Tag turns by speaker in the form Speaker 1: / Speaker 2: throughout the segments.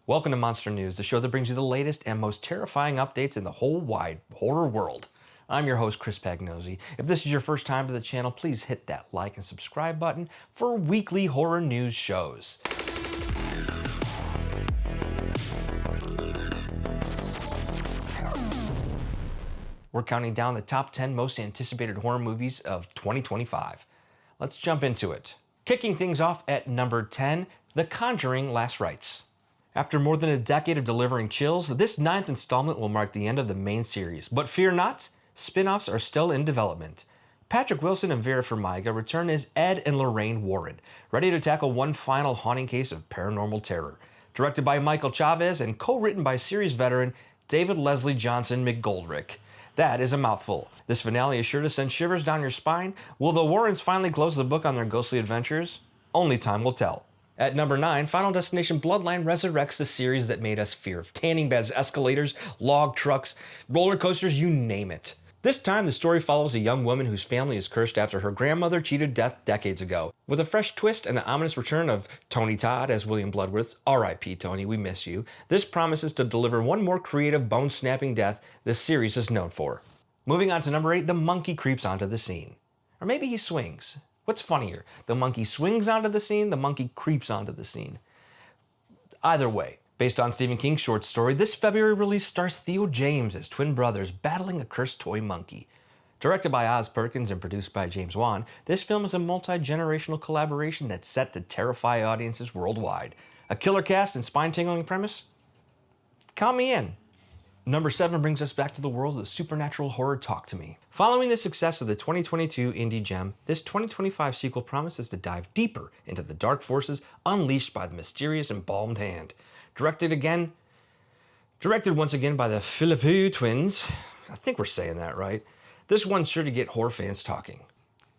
Speaker 1: Welcome to Monster News, the show that brings you the latest and most terrifying updates in the whole wide horror world. I'm your host, Chris Pagnosi. If this is your first time to the channel, please hit that like and subscribe button for weekly horror news shows. We're counting down the top 10 most anticipated horror movies of 2025. Let's jump into it. Kicking things off at number 10, The Conjuring: Last Rites. After more than a decade of delivering chills, this 9th installment will mark the end of the main series. But fear not, spin-offs are still in development. Patrick Wilson and Vera Farmiga return as Ed and Lorraine Warren, ready to tackle one final haunting case of paranormal terror. Directed by Michael Chavez and co-written by series veteran David Leslie Johnson McGoldrick. That is a mouthful. This finale is sure to send shivers down your spine. Will the Warrens finally close the book on their ghostly adventures? Only time will tell. At number 9, Final Destination Bloodline resurrects the series that made us fear of tanning beds, escalators, log trucks, roller coasters, you name it. This time, the story follows a young woman whose family is cursed after her grandmother cheated death decades ago. With a fresh twist and the ominous return of Tony Todd as William Bloodworth, R.I.P. Tony, we miss you, this promises to deliver one more creative, bone-snapping death this series is known for. Moving on to number 8, the monkey creeps onto the scene. Or maybe he swings. What's funnier? The monkey swings onto the scene, the monkey creeps onto the scene. Either way, based on Stephen King's short story, this February release stars Theo James as twin brothers battling a cursed toy monkey. Directed by Oz Perkins and produced by James Wan, this film is a multi-generational collaboration that's set to terrify audiences worldwide. A killer cast and spine-tingling premise? Count me in. Number 7 brings us back to the world of the supernatural horror Talk to Me. Following the success of the 2022 indie gem, this 2025 sequel promises to dive deeper into the dark forces unleashed by the mysterious embalmed hand. Directed once again by the Philippou twins. I think we're saying that right. This one's sure to get horror fans talking.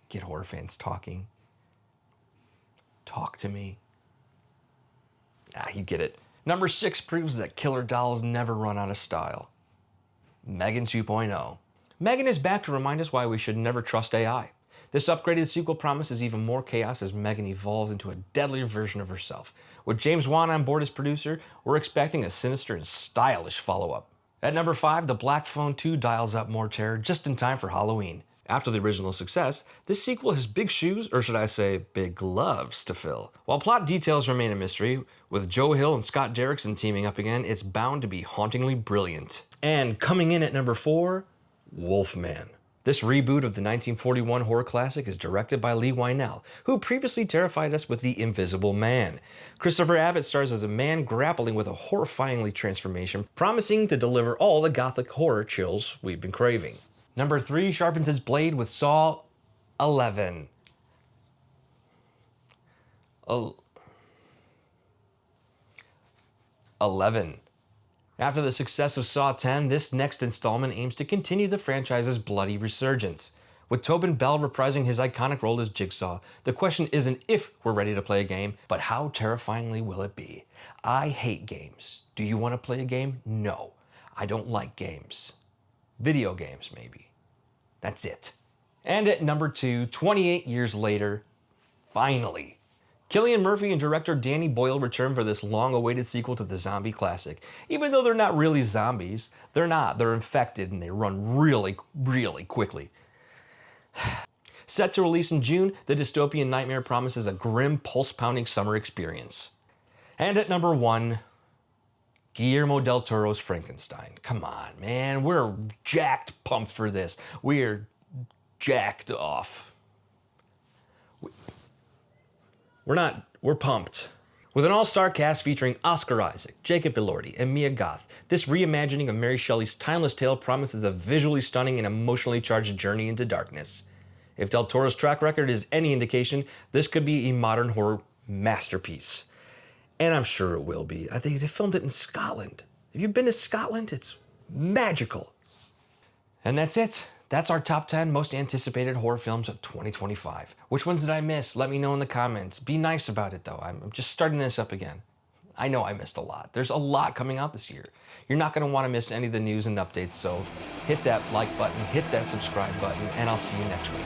Speaker 1: Get horror fans talking. Talk to me. You get it. Number 6 proves that killer dolls never run out of style. Megan 2.0. Megan is back to remind us why we should never trust AI. This upgraded sequel promises even more chaos as Megan evolves into a deadlier version of herself. With James Wan on board as producer, we're expecting a sinister and stylish follow-up. At number 5, The Black Phone 2 dials up more terror just in time for Halloween. After the original success, this sequel has big shoes, or should I say big gloves, to fill. While plot details remain a mystery, with Joe Hill and Scott Derrickson teaming up again, it's bound to be hauntingly brilliant. And coming in at number 4, Wolfman. This reboot of the 1941 horror classic is directed by Lee Wynell, who previously terrified us with The Invisible Man. Christopher Abbott stars as a man grappling with a horrifyingly transformation, promising to deliver all the gothic horror chills we've been craving. Number 3 sharpens his blade with Saw 11. 11. After the success of Saw 10, this next installment aims to continue the franchise's bloody resurgence. With Tobin Bell reprising his iconic role as Jigsaw, the question isn't if we're ready to play a game, but how terrifyingly will it be? I hate games. Do you want to play a game? No. I don't like games. Video games, maybe. That's it. And at number 2, 28 years later, finally, Cillian Murphy and director Danny Boyle return for this long-awaited sequel to the zombie classic. Even though they're not really zombies, they're not. They're infected and they run really, really quickly. Set to release in June, the dystopian nightmare promises a grim, pulse-pounding summer experience. And at number 1, Guillermo del Toro's Frankenstein. Come on, man. We're jacked pumped for this. We're jacked off. We're pumped. With an all-star cast featuring Oscar Isaac, Jacob Elordi, and Mia Goth, this reimagining of Mary Shelley's timeless tale promises a visually stunning and emotionally charged journey into darkness. If del Toro's track record is any indication, this could be a modern horror masterpiece. And I'm sure it will be. I think they filmed it in Scotland. Have you been to Scotland? It's magical. And that's it. That's our top 10 most anticipated horror films of 2025. Which ones did I miss? Let me know in the comments. Be nice about it, though. I'm just starting this up again. I know I missed a lot. There's a lot coming out this year. You're not going to want to miss any of the news and updates, so hit that like button, hit that subscribe button, and I'll see you next week.